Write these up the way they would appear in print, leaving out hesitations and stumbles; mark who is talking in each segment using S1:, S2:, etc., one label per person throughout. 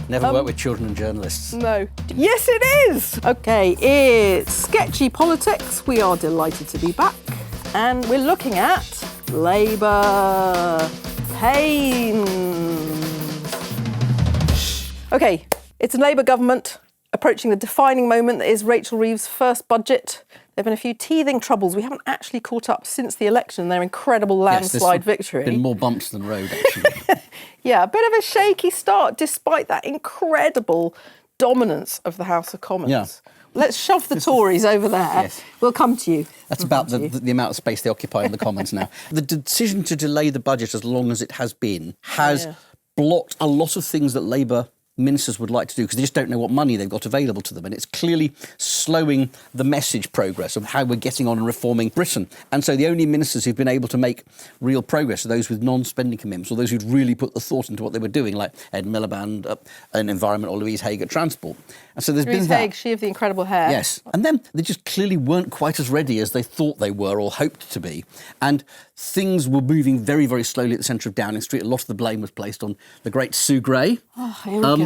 S1: Never worked with children and journalists.
S2: No. Yes, it is! OK, it's Sketchy Politics. We are delighted to be back. And we're looking at Labour pains. OK, it's a Labour government approaching the defining moment that is Rachel Reeves' first budget. There have been a few teething troubles. We haven't actually caught up since the election, their incredible landslide victory.
S1: Been more bumps than road, actually.
S2: Yeah, a bit of a shaky start, despite that incredible dominance of the House of Commons.
S1: Yeah.
S2: Let's shove the Tories over there.
S1: Yes.
S2: We'll come to you.
S1: That's about the amount of space they occupy in the Commons now. The decision to delay the budget as long as it has been has blocked a lot of things that Labour ministers would like to do because they just don't know what money they've got available to them. And it's clearly slowing the message progress of how we're getting on and reforming Britain. And so the only ministers who've been able to make real progress are those with non-spending commitments or those who'd really put the thought into what they were doing, like Ed Miliband in Environment or Louise Haigh at Transport. And so there's
S2: Louise
S1: been that.
S2: Haigh, she of the incredible hair.
S1: Yes. And then they just clearly weren't quite as ready as they thought they were or hoped to be. And things were moving very, very slowly at the centre of Downing Street. A lot of the blame was placed on the great Sue Gray.
S2: Oh, here we go.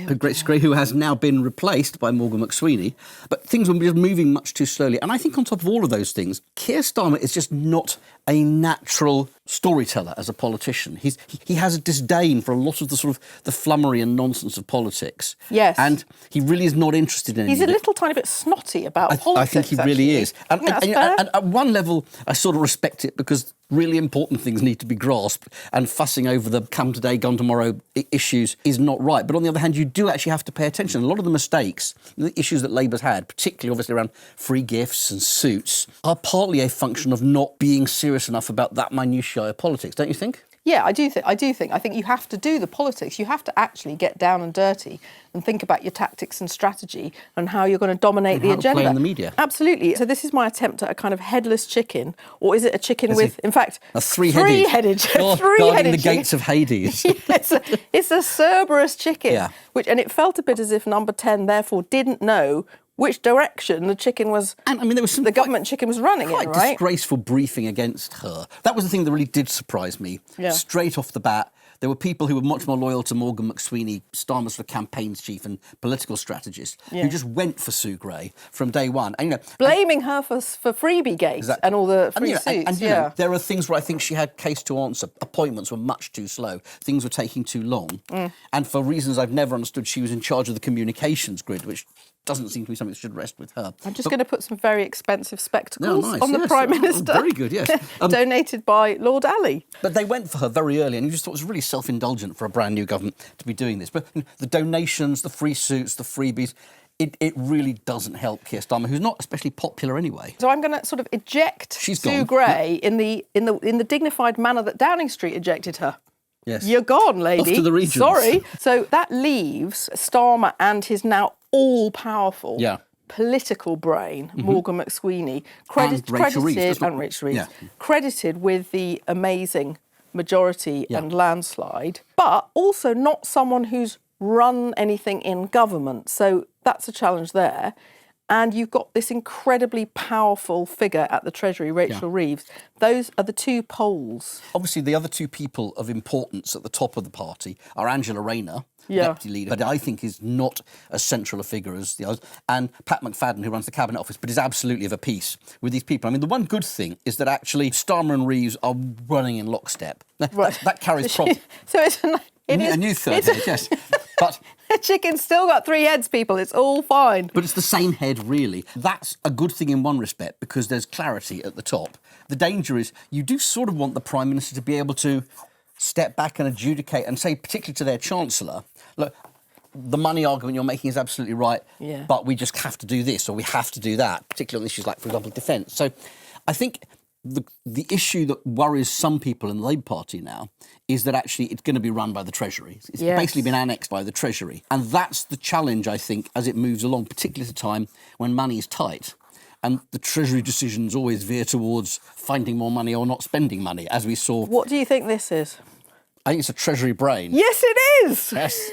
S1: The great Sue Gray, who has now been replaced by Morgan McSweeney. But things were just moving much too slowly. And I think on top of all of those things, Keir Starmer is just not a natural storyteller as a politician. He has a disdain for a lot of the sort of the flummery and nonsense of politics.
S2: Yes.
S1: And he really is not interested in
S2: He's
S1: any
S2: a
S1: of it.
S2: little tiny bit snotty about politics,
S1: I think he really
S2: actually.
S1: is. And,
S2: I think that's
S1: and
S2: fair.
S1: and at one level, I sort of respect it because really important things need to be grasped and fussing over the come today, gone tomorrow issues is not right. But on the other hand, you do actually have to pay attention. A lot of the mistakes, the issues that Labour's had, particularly obviously around free gifts and suits, are partly a function of not being serious enough about that minutiae of politics, don't you think?
S2: Yeah, I do think. I think you have to do the politics. You have to actually get down and dirty and think about your tactics and strategy and how you're going to dominate the
S1: how to
S2: agenda.
S1: play in the media.
S2: Absolutely. So this is my attempt at a kind of headless chicken, or is it a chicken with, in fact,
S1: a three-headed guarding the
S2: chicken.
S1: gates of Hades.
S2: It's a Cerberus chicken,
S1: Yeah.
S2: and it felt a bit as if Number 10 therefore didn't know which direction the chicken was.
S1: And I mean, there was some
S2: government chicken was running in,
S1: quite
S2: right?
S1: disgraceful briefing against her. That was the thing that really did surprise me.
S2: Yeah.
S1: Straight off the bat, there were people who were much more loyal to Morgan McSweeney, Starmer's sort of campaigns chief and political strategist, who just went for Sue Gray from day one. And,
S2: Blaming her for freebie gate and all the free suits.
S1: There are things where I think she had case to answer. Appointments were much too slow. Things were taking too long. And for reasons I've never understood, she was in charge of the communications grid, which doesn't seem to be something that should rest with her.
S2: I'm just going to put some very expensive spectacles on the
S1: yes.
S2: Prime Minister.
S1: Very good, yes.
S2: Donated by Lord Ali.
S1: But they went for her very early, and you just thought it was really self-indulgent for a brand new government to be doing this. But the donations, the free suits, the freebies, it really doesn't help Keir Starmer, who's not especially popular anyway.
S2: So I'm going to sort of eject
S1: Sue
S2: Sue Gray in the dignified manner that Downing Street ejected her.
S1: Yes.
S2: You're gone, lady.
S1: Off to the regions.
S2: Sorry. So that leaves Starmer and his now all-powerful political brain, Morgan McSweeney, credited with the amazing majority and landslide, but also not someone who's run anything in government. So that's a challenge there. And you've got this incredibly powerful figure at the Treasury, Rachel Reeves. Those are the two poles.
S1: Obviously, the other two people of importance at the top of the party are Angela Rayner, deputy leader, but I think is not as central a figure as the others, and Pat McFadden, who runs the Cabinet Office, but is absolutely of a piece with these people. I mean, the one good thing is that actually Starmer and Reeves are running in lockstep.
S2: Right.
S1: That carries problems.
S2: So it's a
S1: new third head, yes. But
S2: the chicken's still got three heads, people. It's all fine.
S1: But it's the same head, really. That's a good thing in one respect because there's clarity at the top. The danger is you do sort of want the Prime Minister to be able to step back and adjudicate and say, particularly to their Chancellor, look, the money argument you're making is absolutely right, but we just have to do this or we have to do that, particularly on issues like, for example, defence. So I think the issue that worries some people in the Labour Party now is that actually it's going to be run by the Treasury. It's basically been annexed by the Treasury. And that's the challenge, I think, as it moves along, particularly at a time when money is tight. And the Treasury decisions always veer towards finding more money or not spending money, as we saw.
S2: What do you think this is?
S1: I think it's a Treasury brain.
S2: Yes, it is!
S1: Yes.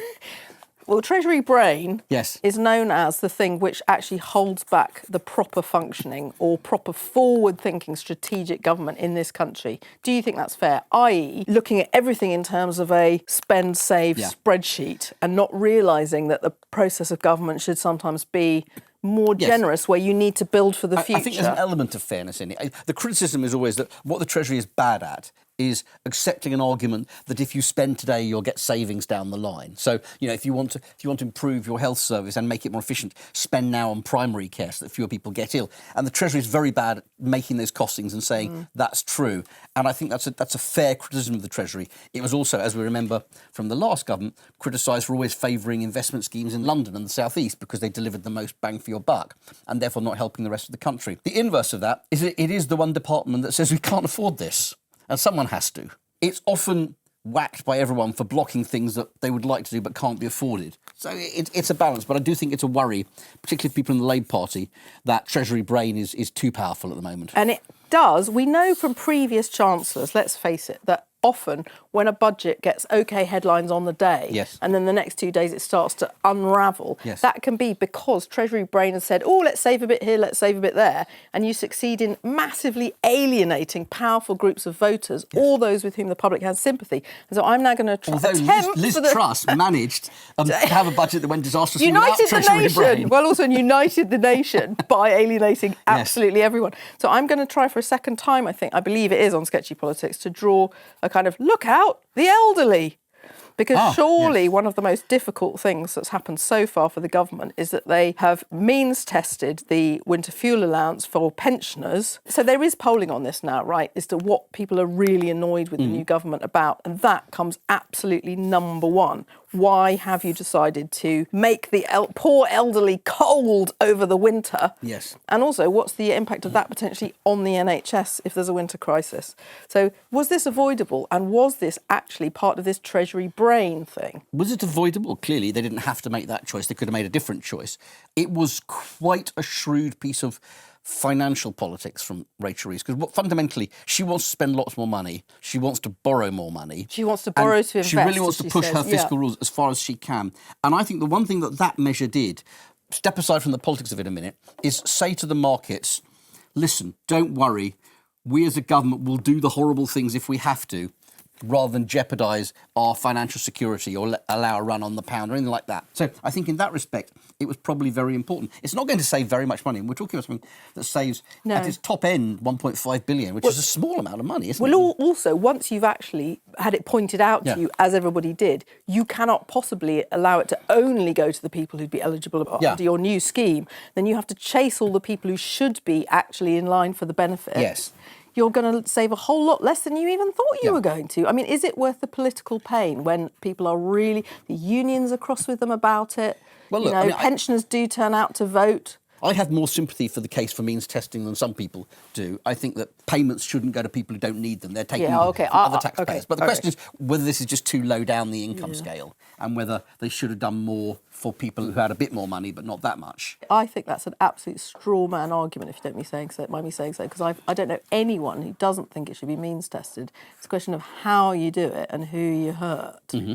S2: Well, Treasury brain
S1: Yes.
S2: is known as the thing which actually holds back the proper functioning or proper forward-thinking strategic government in this country. Do you think that's fair? I.e., looking at everything in terms of a spend-save spreadsheet and not realising that the process of government should sometimes be more generous, where you need to build for the future.
S1: I think there's an element of fairness in it. The criticism is always that what the Treasury is bad at is accepting an argument that if you spend today, you'll get savings down the line. So, if you want to improve your health service and make it more efficient, spend now on primary care so that fewer people get ill. And the Treasury is very bad at making those costings and saying that's true. And I think that's a fair criticism of the Treasury. It was also, as we remember from the last government, criticised for always favouring investment schemes in London and the South East because they delivered the most bang for your buck and therefore not helping the rest of the country. The inverse of that is it is the one department that says we can't afford this. And someone has to. It's often whacked by everyone for blocking things that they would like to do but can't be afforded. So it's a balance, but I do think it's a worry, particularly people in the Labour Party, that Treasury brain is too powerful at the moment.
S2: And it does. We know from previous chancellors, let's face it, that often when a budget gets OK headlines on the day and then the next 2 days it starts to unravel, that can be because Treasury brain has said, let's save a bit here, let's save a bit there, and you succeed in massively alienating powerful groups of voters, all those with whom the public has sympathy. And so I'm now going to
S1: Although Liz Truss managed to have a budget that went disastrously without Treasury
S2: United the
S1: brain.
S2: nation. Well, also united the nation by alienating absolutely everyone. So I'm going to try for a second time, I believe it is on Sketchy Politics, to draw a kind of look out, the elderly. Because surely one of the most difficult things that's happened so far for the government is that they have means tested the winter fuel allowance for pensioners. So there is polling on this now, right, as to what people are really annoyed with the new government about. And that comes absolutely number one. Why have you decided to make the poor elderly cold over the winter?
S1: Yes.
S2: And also, what's the impact of that potentially on the NHS if there's a winter crisis? So was this avoidable? And was this actually part of this Treasury brain thing?
S1: Was it avoidable? Clearly, they didn't have to make that choice. They could have made a different choice. It was quite a shrewd piece of financial politics from Rachel Reeves, because fundamentally she wants to spend lots more money. She wants to borrow more money.
S2: She wants to borrow to invest.
S1: She really wants to push her fiscal rules as far as she can. And I think the one thing that measure did, step aside from the politics of it a minute, is say to the markets, listen, don't worry, we as a government will do the horrible things if we have to, rather than jeopardise our financial security or allow a run on the pound or anything like that. So I think in that respect, it was probably very important. It's not going to save very much money, and we're talking about something that saves, at its top end, 1.5 billion, which is a small amount of money, isn't it?
S2: Well, also, once you've actually had it pointed out to you, as everybody did, you cannot possibly allow it to only go to the people who'd be eligible under your new scheme. Then you have to chase all the people who should be actually in line for the benefit.
S1: Yes.
S2: You're going to save a whole lot less than you even thought you were going to. I mean, is it worth the political pain when people are really... The unions are cross with them about it.
S1: Well, look,
S2: pensioners do turn out to vote.
S1: I have more sympathy for the case for means testing than some people do. I think that payments shouldn't go to people who don't need them. They're taking from other taxpayers. But the question is whether this is just too low down the income scale and whether they should have done more for people who had a bit more money but not that much.
S2: I think that's an absolute straw man argument, if you don't mind me saying so, because I don't know anyone who doesn't think it should be means tested. It's a question of how you do it and who you hurt. Mm-hmm.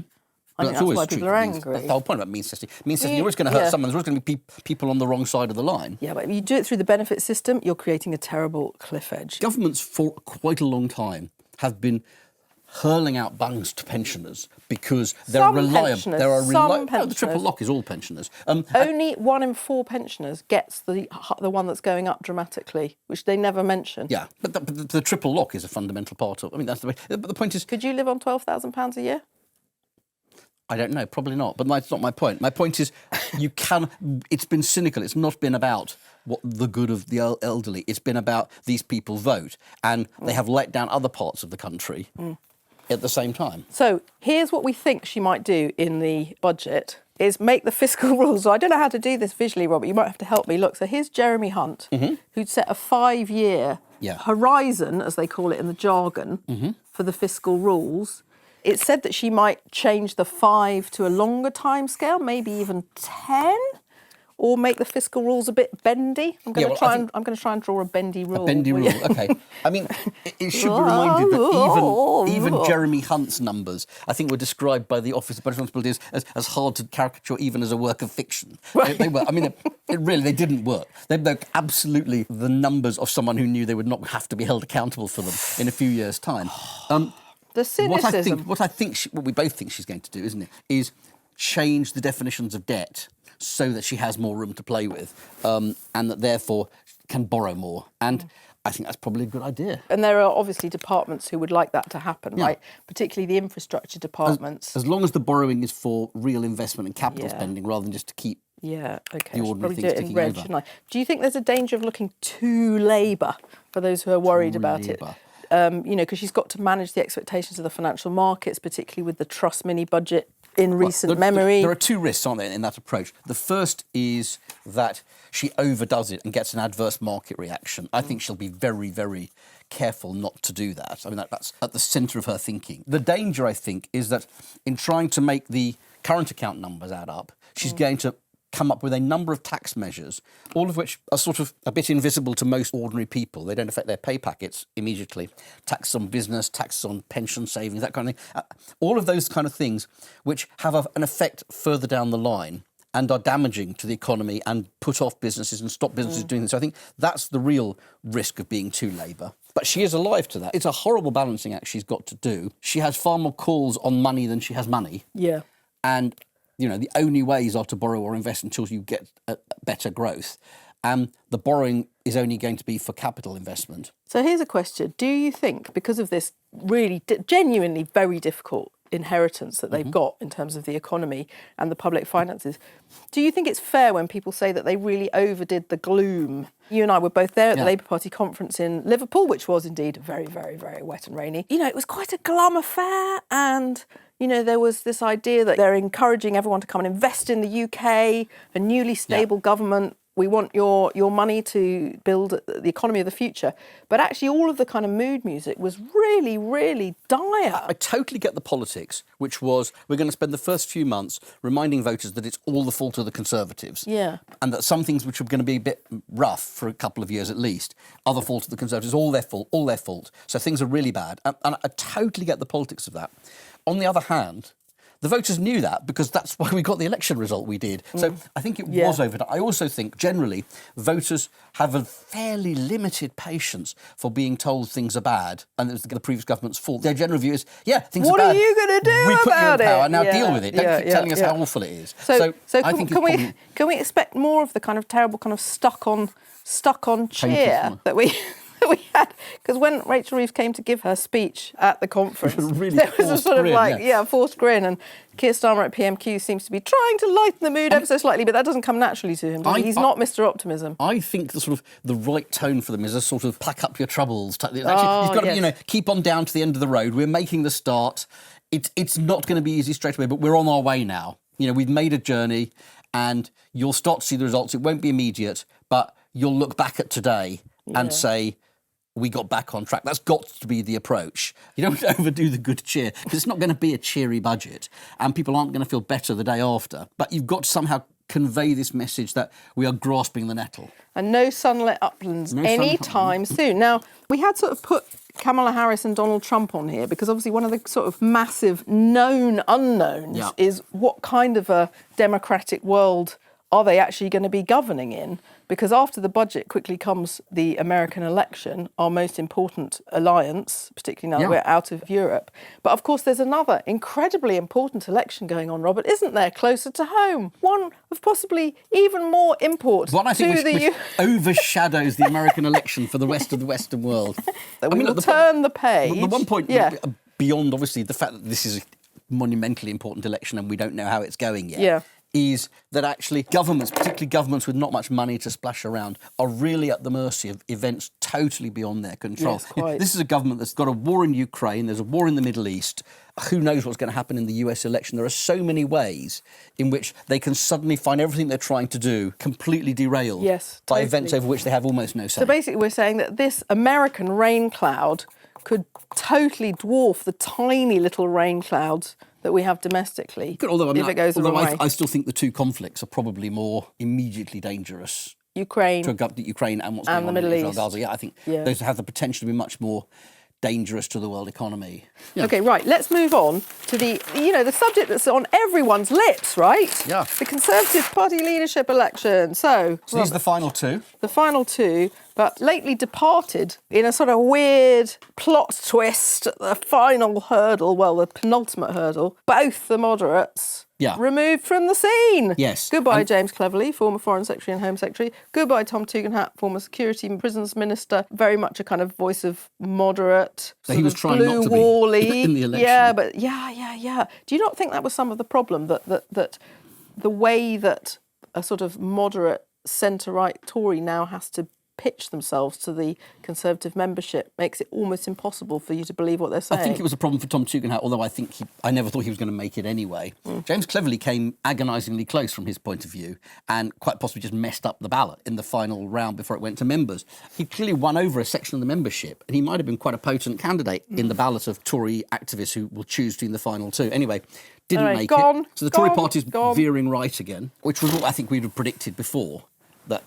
S2: I think that's why people are angry.
S1: That's the whole point about means testing. Means testing, you're always going to hurt someone. There's always going to be people on the wrong side of the line.
S2: Yeah, but if you do it through the benefit system, you're creating a terrible cliff edge.
S1: Governments for quite a long time have been hurling out bungs to pensioners because they're reliable. The triple lock is all pensioners.
S2: Only 1 in 4 pensioners gets the one that's going up dramatically, which they never mention.
S1: Yeah, but the triple lock is a fundamental part of. I mean, that's the way. But the point is,
S2: could you live on £12,000 a year?
S1: I don't know, probably not. But that's not my point. My point is, it's been cynical. It's not been about what the good of the elderly. It's been about these people vote, and they have let down other parts of the country at the same time. So
S2: here's what we think she might do in the budget, is make the fiscal rules. So I don't know how to do this visually, Robert. You might have to help me. Look, so here's Jeremy Hunt, who'd set a 5-year horizon, as they call it in the jargon, for the fiscal rules. It said that she might change the 5 to a longer time scale, maybe even 10, or make the fiscal rules a bit bendy? I'm going
S1: Yeah,
S2: to
S1: well,
S2: try and draw a bendy rule.
S1: Bendy rule, okay. I mean, it should be reminded that even Jeremy Hunt's numbers, I think, were described by the Office of Budget Responsibility as hard to caricature even as a work of fiction. They were. I mean, they didn't work. They're absolutely the numbers of someone who knew they would not have to be held accountable for them in a few years' time.
S2: The cynicism.
S1: What we both think she's going to do, isn't it, is change the definitions of debt so that she has more room to play with, and that therefore can borrow more. And I think that's probably a good idea.
S2: And there are obviously departments who would like that to happen, right? Particularly the infrastructure departments.
S1: As long as the borrowing is for real investment and capital spending rather than just to keep
S2: okay.
S1: the ordinary
S2: Probably
S1: things
S2: do it in
S1: ticking
S2: red,
S1: over.
S2: shouldn't I? Do you think there's a danger of looking too Labour for those who are worried about it? Because she's got to manage the expectations of the financial markets, particularly with the Truss mini budget in recent memory.
S1: There are two risks, aren't there, in that approach? The first is that she overdoes it and gets an adverse market reaction. I think she'll be very, very careful not to do that. I mean, that's at the centre of her thinking. The danger, I think, is that in trying to make the current account numbers add up, she's going to come up with a number of tax measures, all of which are sort of a bit invisible to most ordinary people. They don't affect their pay packets immediately. Tax on business, tax on pension savings, that kind of thing. All of those kind of things which have an effect further down the line and are damaging to the economy and put off businesses and stop businesses doing this. So I think that's the real risk of being too Labour. But she is alive to that. It's a horrible balancing act she's got to do. She has far more calls on money than she has money.
S2: Yeah.
S1: And the only ways are to borrow or invest until you get better growth. And the borrowing is only going to be for capital investment.
S2: So here's a question. Do you think, because of this really genuinely very difficult inheritance that they've got in terms of the economy and the public finances, do you think it's fair when people say that they really overdid the gloom? You and I were both there at the Labour Party conference in Liverpool, which was indeed very, very, very wet and rainy. It was quite a glum affair, and there was this idea that they're encouraging everyone to come and invest in the UK, a newly stable government. We want your money to build the economy of the future. But actually all of the kind of mood music was really, really dire.
S1: I totally get the politics, which was we're going to spend the first few months reminding voters that it's all the fault of the Conservatives.
S2: Yeah.
S1: And that some things which are going to be a bit rough for a couple of years at least are the fault of the Conservatives, all their fault. So things are really bad. And I totally get the politics of that. On the other hand, the voters knew that because that's why we got the election result we did. So I think it was overdone. I also think generally voters have a fairly limited patience for being told things are bad and it was the previous government's fault. Their general view is, things are bad.
S2: What are you going to do
S1: we put
S2: about
S1: you in power,
S2: it?
S1: now deal with it. Don't keep telling us how awful it is.
S2: So
S1: I think
S2: can we expect more of the kind of terrible kind of stuck on chair that we had, because when Rachel Reeves came to give her speech at the conference, there was a sort of forced grin, and Keir Starmer at PMQ seems to be trying to lighten the mood ever so slightly, but that doesn't come naturally to him. He's not Mr. Optimism.
S1: I think the right tone for them is a sort of pack up your troubles. Actually, you've got to keep on down to the end of the road. We're making the start. It's not going to be easy straight away, but we're on our way now. We've made a journey, and you'll start to see the results. It won't be immediate, but you'll look back at today and say, we got back on track. That's got to be the approach. You don't overdo the good cheer because it's not going to be a cheery budget and people aren't going to feel better the day after. But you've got to somehow convey this message that we are grasping the nettle.
S2: And no sunlit uplands anytime soon. Now, we had sort of put Kamala Harris and Donald Trump on here because obviously one of the sort of massive known unknowns is what kind of a democratic world are they actually going to be governing in? Because after the budget quickly comes the American election, our most important alliance, particularly now that we're out of Europe. But of course, there's another incredibly important election going on, Robert, isn't there, closer to home? One of possibly even more import
S1: One I think
S2: to
S1: which overshadows the American election for the rest of the Western world.
S2: We will turn the page.
S1: The one point, beyond obviously the fact that this is a monumentally important election and we don't know how it's going yet, is that actually governments, particularly governments with not much money to splash around, are really at the mercy of events totally beyond their control.
S2: Yes, quite.
S1: This is a government that's got a war in Ukraine, there's a war in the Middle East. Who knows what's going to happen in the US election? There are so many ways in which they can suddenly find everything they're trying to do completely derailed by events over which they have almost no say.
S2: So basically we're saying that this American rain cloud could totally dwarf the tiny little rain clouds that we have domestically
S1: Although, I mean,
S2: if it goes the wrong way.
S1: I still think the two conflicts are probably more immediately dangerous
S2: Ukraine
S1: to Ukraine and what's
S2: and
S1: going
S2: the
S1: on in
S2: Middle
S1: Israel,
S2: East.
S1: Gaza. Yeah, I think
S2: Yeah.
S1: those have the potential to be much more dangerous to the world economy. Yeah.
S2: Okay, right, let's move on to the subject that's on everyone's lips, right?
S1: Yeah.
S2: The Conservative Party leadership election. So
S1: These are the final two.
S2: the final two, but lately departed in a sort of weird plot twist at the final hurdle, well, the penultimate hurdle, both the moderates removed from the scene.
S1: Yes.
S2: Goodbye, James Cleverly, former Foreign Secretary and Home Secretary. Goodbye, Tom Tugendhat, former Security and Prisons Minister. Very much a kind of voice of moderate,
S1: So he was trying
S2: blue
S1: not to be
S2: wally.
S1: in the election.
S2: Yeah, but yeah. Do you not think that was some of the problem, that the way that a sort of moderate centre-right Tory now has to pitch themselves to the Conservative membership makes it almost impossible for you to believe what they're saying?
S1: I think it was a problem for Tom Tugendhat, although I never thought he was going to make it anyway. James Cleverly came agonisingly close from his point of view and quite possibly just messed up the ballot in the final round before it went to members. He clearly won over a section of the membership and he might have been quite a potent candidate in the ballot of Tory activists who will choose between the final two. Anyway, didn't make it. So the Tory party's veering right again, which was what I think we'd have predicted before, that,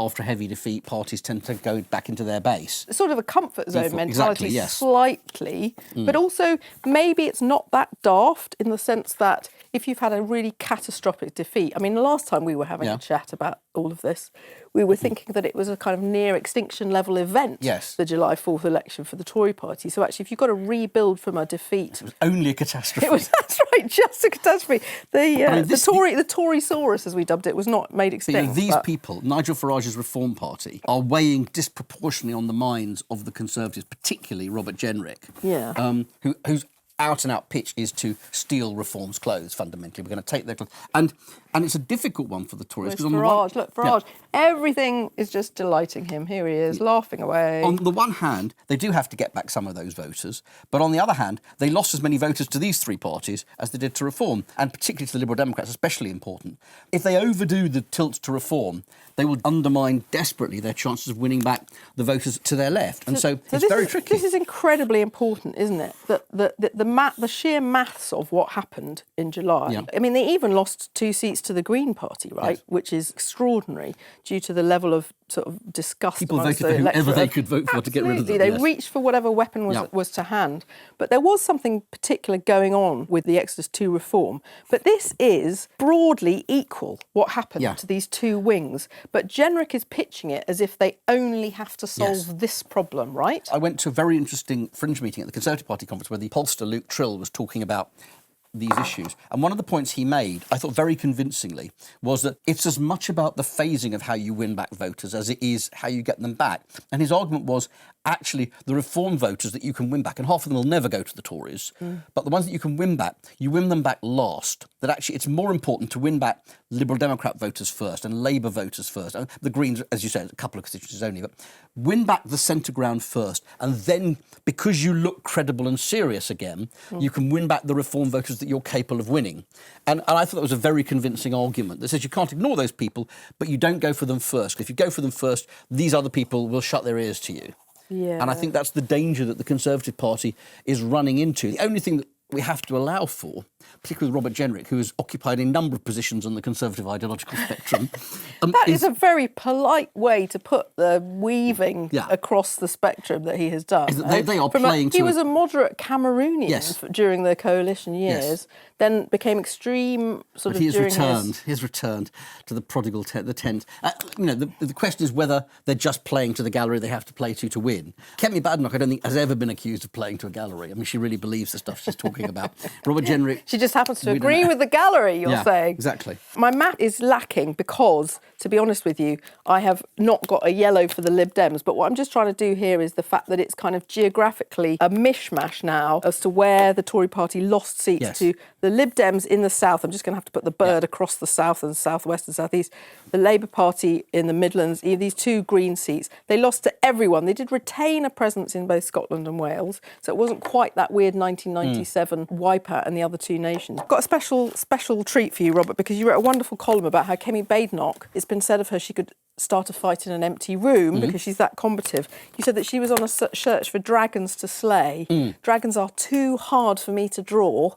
S1: after a heavy defeat, parties tend to go back into their base.
S2: Sort of a comfort zone mentality,
S1: exactly, yes.
S2: slightly, but also maybe it's not that daft in the sense that if you've had a really catastrophic defeat, I mean, the last time we were having a chat about all of this, we were thinking that it was a kind of near extinction level event, the July 4th election for the Tory party. So actually, if you've got to rebuild from a defeat...
S1: It was only a catastrophe.
S2: That's right, just a catastrophe. The Tory-saurus, as we dubbed it, was not made extinct.
S1: These people, Nigel Farage's Reform Party, are weighing disproportionately on the minds of the Conservatives, particularly Robert Jenrick, whose out-and-out pitch is to steal Reform's clothes, fundamentally. We're going to take their clothes. And it's a difficult one for the Tories.
S2: Where's Farage? Look, Farage. Everything is just delighting him. Here he is, laughing away.
S1: On the one hand, they do have to get back some of those voters. But on the other hand, they lost as many voters to these three parties as they did to Reform, and particularly to the Liberal Democrats, especially important. If they overdo the tilt to Reform, they will undermine desperately their chances of winning back the voters to their left. And so it's very tricky.
S2: This is incredibly important, isn't it? That the sheer maths of what happened in July.
S1: Yeah.
S2: I mean, they even lost 2 seats to the Green Party, right?
S1: Yes.
S2: Which is extraordinary due to the level of sort of disgust.
S1: People
S2: amongst
S1: voted
S2: the
S1: for whoever
S2: electorate.
S1: they could vote for to get rid of them.
S2: They
S1: yes.
S2: reached for whatever weapon was to hand. But there was something particular going on with the Exodus 2 reform. But this is broadly equal, what happened to these two wings. But Jenrick is pitching it as if they only have to solve this problem, right?
S1: I went to a very interesting fringe meeting at the Conservative Party conference where the pollster Luke Trill was talking about these issues. And one of the points he made, I thought very convincingly, was that it's as much about the phasing of how you win back voters as it is how you get them back. And his argument was, actually, the Reform voters that you can win back, and half of them will never go to the Tories, but the ones that you can win back, you win them back last. That actually it's more important to win back Liberal Democrat voters first and Labour voters first. And the Greens, as you said, a couple of constituencies only, but win back the centre ground first. And then, because you look credible and serious again, you can win back the Reform voters that you're capable of winning. And I thought that was a very convincing argument that says you can't ignore those people, but you don't go for them first. If you go for them first, these other people will shut their ears to you.
S2: Yeah.
S1: And I think that's the danger that the Conservative Party is running into. The only thing that we have to allow for, particularly with Robert Jenrick, who has occupied a number of positions on the Conservative ideological spectrum.
S2: That is a very polite way to put the weaving across the spectrum that he has done.
S1: They are playing to...
S2: He was a moderate Cameroonian during the coalition years, then became extreme
S1: But he has returned to the prodigal the tent. The question is whether they're just playing to the gallery they have to play to win. Kemi Badenoch, I don't think, has ever been accused of playing to a gallery. I mean, she really believes the stuff she's talking about. Robert Jenrick...
S2: She just happens to agree with the gallery, you're saying.
S1: Exactly.
S2: My map is lacking because, to be honest with you, I have not got a yellow for the Lib Dems. But what I'm just trying to do here is the fact that it's kind of geographically a mishmash now as to where the Tory party lost seats to the Lib Dems in the south. I'm just going to have to put the bird across the south and southwest and southeast. The Labour Party in the Midlands, these two Green seats, they lost to everyone. They did retain a presence in both Scotland and Wales. So it wasn't quite that weird 1997 wipeout in the other two nations. Got a special treat for you, Robert, because you wrote a wonderful column about how Kemi Badenoch, it's been said of her she could start a fight in an empty room because she's that combative. You said that she was on a search for dragons to slay. Dragons are too hard for me to draw.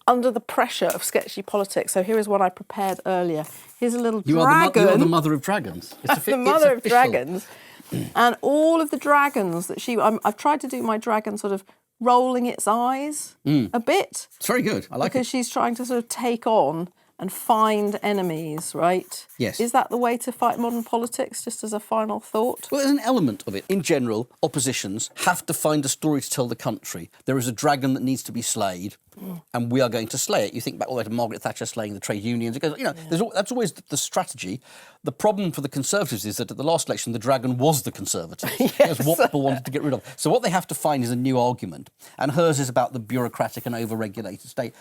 S2: under the pressure of sketchy politics. So here is one I prepared earlier. Here's a little
S1: You
S2: dragon.
S1: are the mother of dragons. It's
S2: The mother of
S1: official.
S2: dragons. And all of the dragons that I've tried to do my dragon sort of rolling its eyes a bit.
S1: It's very good. I like
S2: Because
S1: it.
S2: she's trying to sort of take on and find enemies, right?
S1: Yes.
S2: Is that the way to fight modern politics, just as a final thought?
S1: Well, there's an element of it. In general, oppositions have to find a story to tell the country. There is a dragon that needs to be slayed, and we are going to slay it. You think back all the way to Margaret Thatcher slaying the trade unions. It goes, that's always the strategy. The problem for the Conservatives is that at the last election, the dragon was the Conservatives. That's what people wanted to get rid of. So what they have to find is a new argument. And hers is about the bureaucratic and over-regulated state.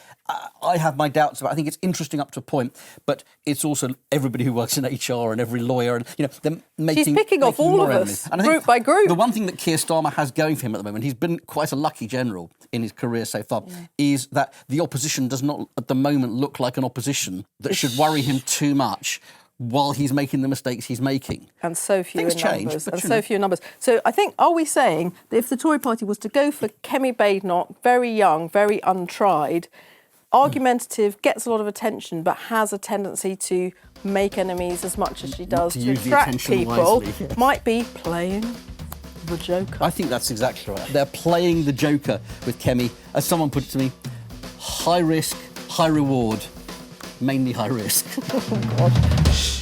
S1: I have my doubts about it. I think it's interesting up to a point, but it's also everybody who works in HR and every lawyer. And, they're making...
S2: She's picking off all
S1: more
S2: of
S1: enemies.
S2: us,
S1: And I think
S2: group by group.
S1: The one thing that Keir Starmer has going for him at the moment, he's been quite a lucky general in his career so far, is that the opposition does not at the moment look like an opposition that should worry him too much while he's making the mistakes he's making.
S2: And so few
S1: Things
S2: in
S1: change,
S2: numbers.
S1: but
S2: And
S1: you
S2: so
S1: know.
S2: few in numbers. So I think, are we saying that if the Tory party was to go for Kemi Badenoch, very young, very untried, argumentative, gets a lot of attention, but has a tendency to make enemies as much as she does
S1: to
S2: to
S1: use the
S2: attract
S1: attention
S2: people,
S1: wisely, yes.
S2: might be playing the Joker?
S1: I think that's exactly right. They're playing the Joker with Kemi. As someone put it to me, high risk, high reward, mainly high risk.
S2: Oh, God.